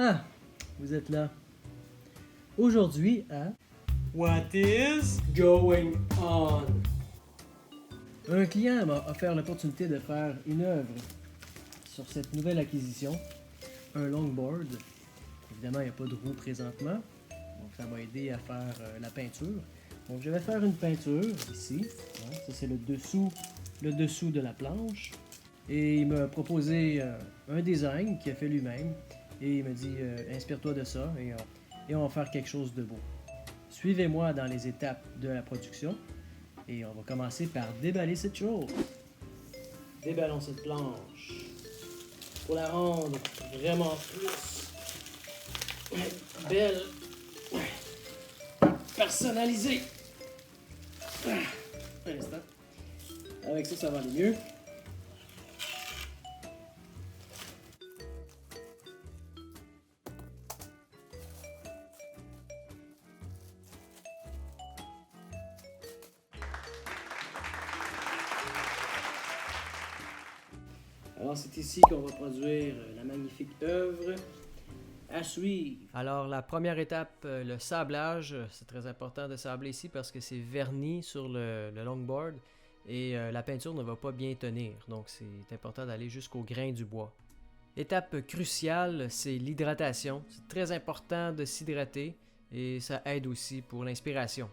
Ah, vous êtes là. Aujourd'hui à What is going on? un client m'a offert l'opportunité de faire une œuvre sur cette nouvelle acquisition, un longboard. Évidemment, il n'y a pas de roue présentement, donc ça m'a aidé à faire la peinture. Donc je vais faire une peinture ici, hein, ça c'est le dessous de la planche. Et il m'a proposé un design qu'il a fait lui-même et il m'a dit inspire-toi de ça et on va faire quelque chose de beau. Suivez-moi dans les étapes de la production et on va commencer par déballer cette chose. Déballons cette planche pour la rendre vraiment plus belle, personnalisée. Un instant. Avec ça, ça va aller mieux. Alors, c'est ici qu'on va produire la magnifique œuvre à suivre. Alors, la première étape, le sablage. C'est très important de sabler ici parce que c'est verni sur le longboard et la peinture ne va pas bien tenir. Donc, c'est important d'aller jusqu'au grain du bois. Étape cruciale, c'est l'hydratation. C'est très important de s'hydrater et ça aide aussi pour l'inspiration.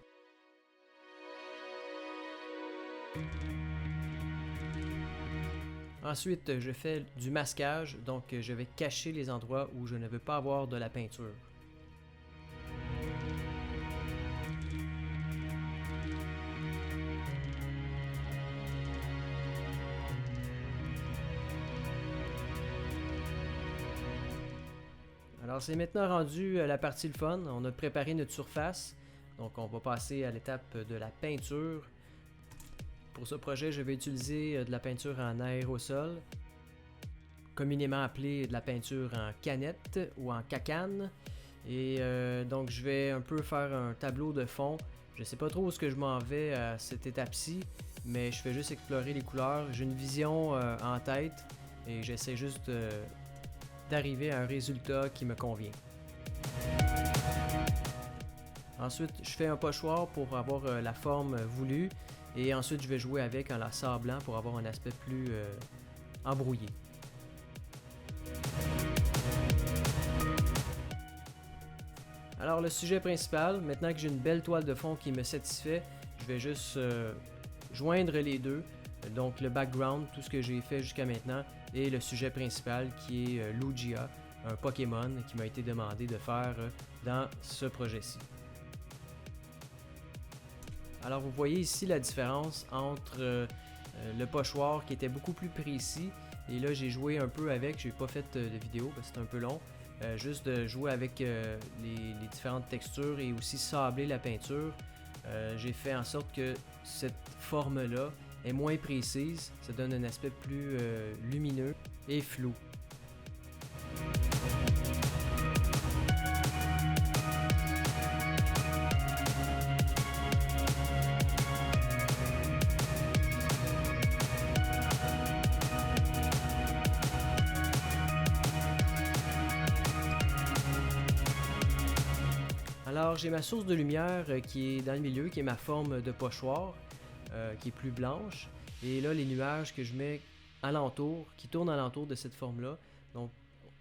Ensuite, je fais du masquage, donc je vais cacher les endroits où je ne veux pas avoir de la peinture. Alors c'est maintenant rendu la partie le fun, on a préparé notre surface, donc on va passer à l'étape de la peinture. Pour ce projet, je vais utiliser de la peinture en aérosol, communément appelée de la peinture en canette ou en cacane. Et donc je vais un peu faire un tableau de fond. Je ne sais pas trop où est-ce que je m'en vais à cette étape-ci, mais je fais juste explorer les couleurs. J'ai une vision en tête et j'essaie juste d'arriver à un résultat qui me convient. Ensuite, je fais un pochoir pour avoir la forme voulue. Et ensuite, je vais jouer avec en la sablant pour avoir un aspect plus embrouillé. Alors, le sujet principal, maintenant que j'ai une belle toile de fond qui me satisfait, je vais juste joindre les deux. Donc, le background, tout ce que j'ai fait jusqu'à maintenant, et le sujet principal qui est Lugia, un Pokémon qui m'a été demandé de faire dans ce projet-ci. Alors vous voyez ici la différence entre le pochoir qui était beaucoup plus précis et là j'ai joué un peu avec, j'ai pas fait de vidéo parce que c'est un peu long, juste de jouer avec les différentes textures et aussi sabler la peinture. J'ai fait en sorte que cette forme-là est moins précise, ça donne un aspect plus lumineux et flou. Alors j'ai ma source de lumière qui est dans le milieu, qui est ma forme de pochoir, qui est plus blanche. Et là les nuages que je mets alentour, qui tournent alentour de cette forme-là, donc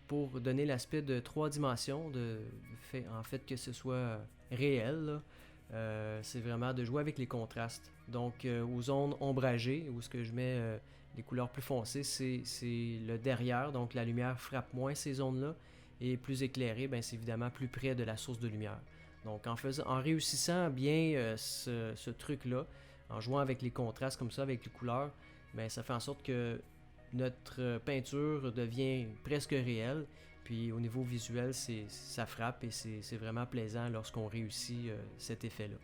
pour donner l'aspect de 3 dimensions, en fait que ce soit réel, c'est vraiment de jouer avec les contrastes. Donc aux zones ombragées, où ce que je mets les couleurs plus foncées, c'est le derrière, donc la lumière frappe moins ces zones-là. Et plus éclairé, ben, c'est évidemment plus près de la source de lumière. Donc en réussissant bien ce truc-là, en jouant avec les contrastes comme ça, avec les couleurs, ben, ça fait en sorte que notre peinture devient presque réelle. Puis au niveau visuel, ça frappe et c'est vraiment plaisant lorsqu'on réussit cet effet-là.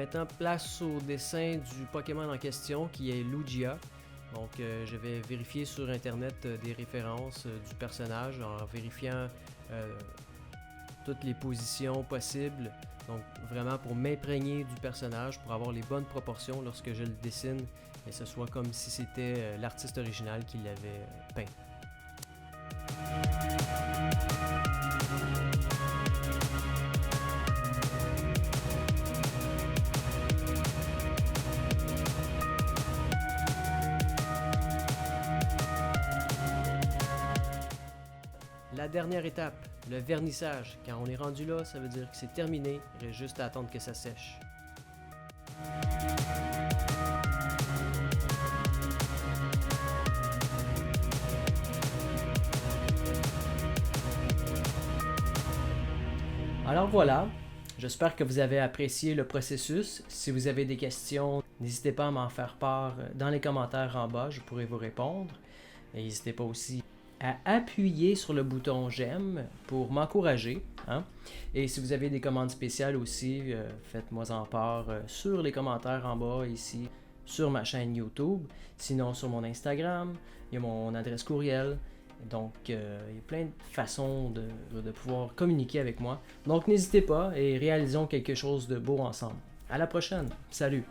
maintenant, place au dessin du Pokémon en question qui est Lugia. Donc, je vais vérifier sur Internet des références du personnage en vérifiant toutes les positions possibles. Donc, vraiment pour m'imprégner du personnage, pour avoir les bonnes proportions lorsque je le dessine et ce soit comme si c'était l'artiste original qui l'avait peint. La dernière étape, le vernissage. Quand on est rendu là, ça veut dire que c'est terminé. Il reste juste à attendre que ça sèche. Alors voilà, j'espère que vous avez apprécié le processus. Si vous avez des questions, n'hésitez pas à m'en faire part dans les commentaires en bas, je pourrai vous répondre. Et n'hésitez pas aussi à appuyer sur le bouton j'aime pour m'encourager. Et si vous avez des commandes spéciales aussi, faites-moi en part sur les commentaires en bas ici sur ma chaîne YouTube. Sinon sur mon Instagram, il y a mon adresse courriel. Donc il y a plein de façons de pouvoir communiquer avec moi. Donc n'hésitez pas et réalisons quelque chose de beau ensemble. À la prochaine. Salut!